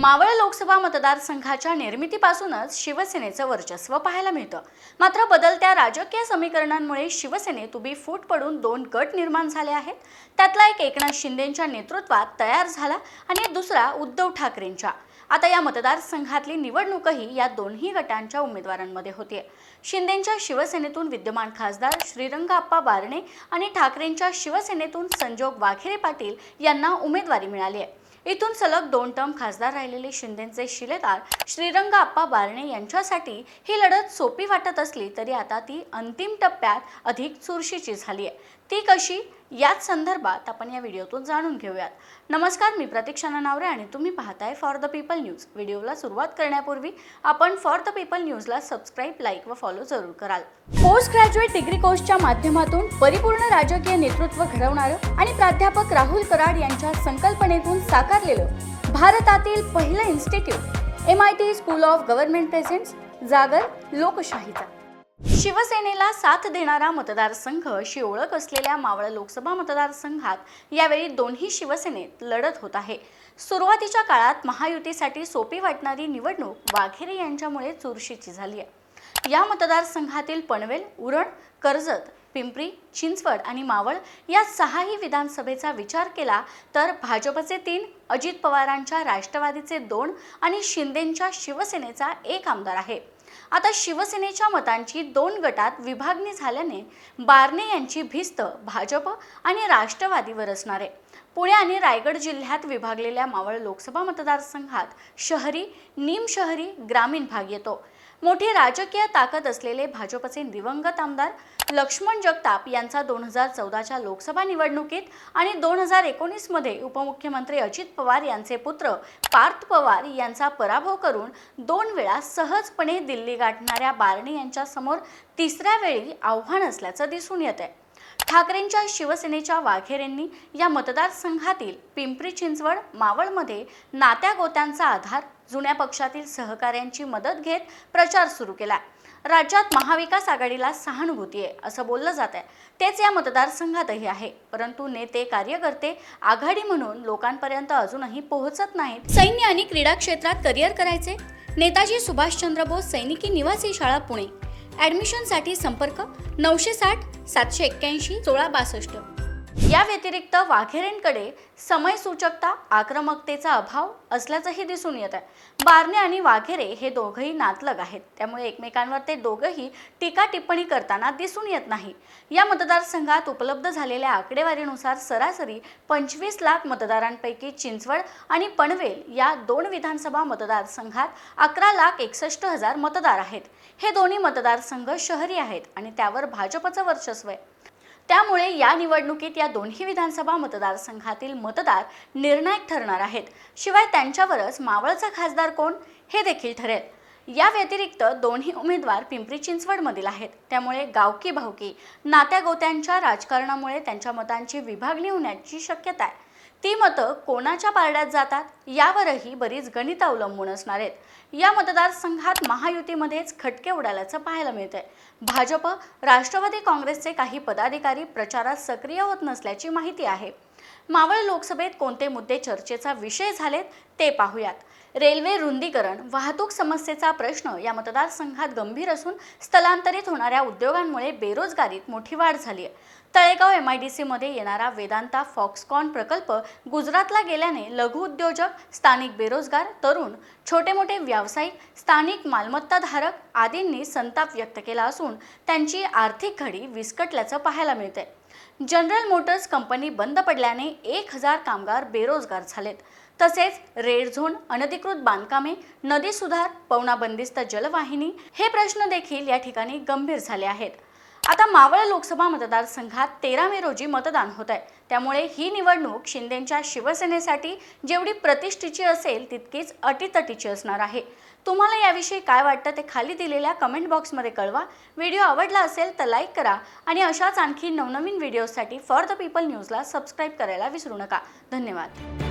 मावळ लोकसभा मतदारसंघाच्या निर्मितीपासूनच शिवसेनेचं वर्चस्व पाहायला मिळतं। मात्र बदलत्या राजकीय समीकरणांमुळे शिवसेनेत उभी फूट पडून दोन गट निर्माण झाले आहेत। त्यातला एक एकनाथ शिंदेंच्या नेतृत्वात तयार झाला आणि दुसरा उद्धव ठाकरेंच्या। आता या मतदारसंघातली निवडणूकही या दोन्ही गटांच्या उमेदवारांमध्ये होते। शिंदेंच्या शिवसेनेतून विद्यमान खासदार श्रीरंगाप्पा बारणे आणि ठाकरेंच्या शिवसेनेतून संजोग वाघेरे पाटील यांना उमेदवारी मिळाली आहे। इथून सलग 2 टर्म खासदार राहिलेले शिंदेंचे शिलेदार श्रीरंगाप्पा बारणे यांच्यासाठी ही लढत सोपी वाटत असली तरी आता ती अंतिम टप्प्यात अधिक चुरशीची झाली आहे। ती कशी याच संदर्भात आपण या व्हिडिओतून जाणून घेऊयात। नमस्कार, मी प्रतीक्षा नावरे आणि तुम्ही पाहताय फॉर द पीपल न्यूज। व्हिडिओला सुरुवात करण्यापूर्वी आपण फॉर द पीपल न्यूजला सबस्क्राइब, लाईक व फॉलो जरूर कराल। पोस्ट ग्रॅज्युएट डिग्री कोर्सच्या माध्यमातून परिपूर्ण राजकीय नेतृत्व घडवणारं आणि प्राध्यापक राहुल कराड यांच्या संकल्पनेतून साकारलेलं भारतातील पहिलं institute MIT school of government presents जागर लोकशाहीचा। शिवसेनेला साथ देणारा मतदारसंघ अशी ओळख असलेल्या मावळ लोकसभा मतदारसंघात यावेळी दोन्ही शिवसेनेत लढत होत आहे। सुरुवातीच्या काळात महायुतीसाठी सोपी वाटणारी निवडणूक वाघेरे यांच्यामुळे चुरशीची झाली आहे। या मतदारसंघातील पनवेल, उरण, कर्जत, पिंपरी चिंचवड आणि मावळ या 6ही विधानसभेचा विचार केला तर भाजपचे 3, अजित पवारांच्या राष्ट्रवादीचे 2 आणि शिंदेंच्या शिवसेनेचा 1 आमदार आहे। आता शिवसेनेच्या मतांची 2 गटात विभागणी झाल्याने बारणे यांची भिस्त भाजप आणि राष्ट्रवादीवर असणार आहे। पुणे आणि रायगड जिल्ह्यात विभागलेल्या मावळ लोकसभा मतदारसंघात शहरी, निमशहरी, ग्रामीण भाग येतो। मोठी राजकीय ताकद असलेले भाजपचे दिवंगत आमदार लक्ष्मण जगताप यांचा 2014च्या लोकसभा निवडणुकीत आणि 2019 मध्ये उपमुख्यमंत्री अजित पवार यांचे पुत्र पार्थ पवार यांचा पराभव करून 2 वेळा सहजपणे दिल्ली गाठणाऱ्या बारणे यांच्या समोर तिसऱ्या वेळी आव्हान असल्याचं दिसून येते। ठाकरेंच्या शिवसेनेच्या वाघेरेंनी या मतदारसंघातील पिंपरी चिंचवड, मावळमध्ये नात्या गोत्यांचा आधार, जुन्या पक्षातील सहकाऱ्यांची मदत घेत प्रचार सुरू केला। राज्यात महाविकास आघाडीला सहानुभूती आहे असं बोललं जात आहे, तेच या मतदारसंघातही आहे। परंतु नेते, कार्यकर्ते आघाडी म्हणून लोकांपर्यंत अजूनही पोहोचत नाहीत। सैन्य आणि क्रीडा क्षेत्रात करिअर करायचे? नेताजी सुभाषचंद्र बोस सैनिकी निवासी शाळा, पुणे। ॲडमिशनसाठी संपर्क 960 781 1662। या व्यतिरिक्त वाघेरेंकडे समयसूचकता, आक्रमकतेचा अभाव असल्याचंही दिसून येत आहे। बारणे आणि वाघेरे हे दोघंही नातलग आहेत, त्यामुळे एकमेकांवर ते दोघंही टीका टिप्पणी करताना दिसून येत नाही। या मतदारसंघात उपलब्ध झालेल्या आकडेवारीनुसार सरासरी 25 लाख मतदारांपैकी चिंचवड आणि पनवेल या 2 विधानसभा मतदारसंघात 11,61,000 मतदार आहेत। हे दोन्ही मतदारसंघ शहरी आहेत आणि त्यावर भाजपचं वर्चस्व आहे। त्यामुळे या निवडणुकीत या दोन्ही विधानसभा मतदारसंघातील मतदार निर्णायक ठरणार आहेत। शिवाय त्यांच्यावरच मावळचा खासदार कोण हे देखील ठरेल। या व्यतिरिक्त दोन्ही उमेदवार पिंपरी चिंचवडमधील आहेत, त्यामुळे गावकी भावकी, नात्या गोत्यांच्या राजकारणामुळे त्यांच्या मतांची विभागणी होण्याची शक्यता आहे। ती मतं कोणाच्या पारड्यात जातात यावरही बरीच गणितं अवलंबून असणार आहेत। या मतदारसंघात महायुतीमध्येच खटके उडाल्याचं पाहायला मिळतंय। भाजप, राष्ट्रवादी काँग्रेसचे काही पदाधिकारी प्रचारात सक्रिय होत नसल्याची माहिती आहे। मावळ लोकसभेत कोणते मुद्दे चर्चेचा विषय झालेत ते पाहूयात। रेल्वे रुंदीकरण, वाहतूक समस्येचा प्रश्न या मतदारसंघात गंभीर असून स्थलांतरित होणाऱ्या उद्योगांमुळे बेरोजगारीत मोठी वाढ झाली आहे। तळेगाव MIDC मध्ये येणारा वेदांता फॉक्सकॉन प्रकल्प गुजरातला गेल्याने लघु उद्योजक, स्थानिक बेरोजगार तरुण, छोटे मोठे व्यावसायिक, स्थानिक मालमत्ताधारक आदींनी संताप व्यक्त केला असून त्यांची आर्थिक घडी विस्कटल्याचं पाहायला मिळतंय। जनरल मोटर्स कंपनी बंद पडल्याने 1000 कामगार बेरोजगार झालेत। तसेच रेड झोन, अनधिकृत बांधकामे, नदी सुधार, पवना बंदिस्त जलवाहिनी हे प्रश्न देखील या ठिकाणी गंभीर झाले आहेत। आता मावळ लोकसभा मतदारसंघात 13 मे रोजी मतदान होत आहे, त्यामुळे ही निवडणूक शिंदेंच्या शिवसेनेसाठी जेवढी प्रतिष्ठेची असेल तितकीच अटीतटीची असणार आहे। तुम्हाला याविषयी काय वाटतं ते खाली दिलेल्या कमेंट बॉक्समध्ये कळवा। व्हिडिओ आवडला असेल तर लाईक करा आणि अशाच आणखी नवनवीन व्हिडिओसाठी फॉर द पीपल न्यूजला सबस्क्राइब करायला विसरू नका। धन्यवाद।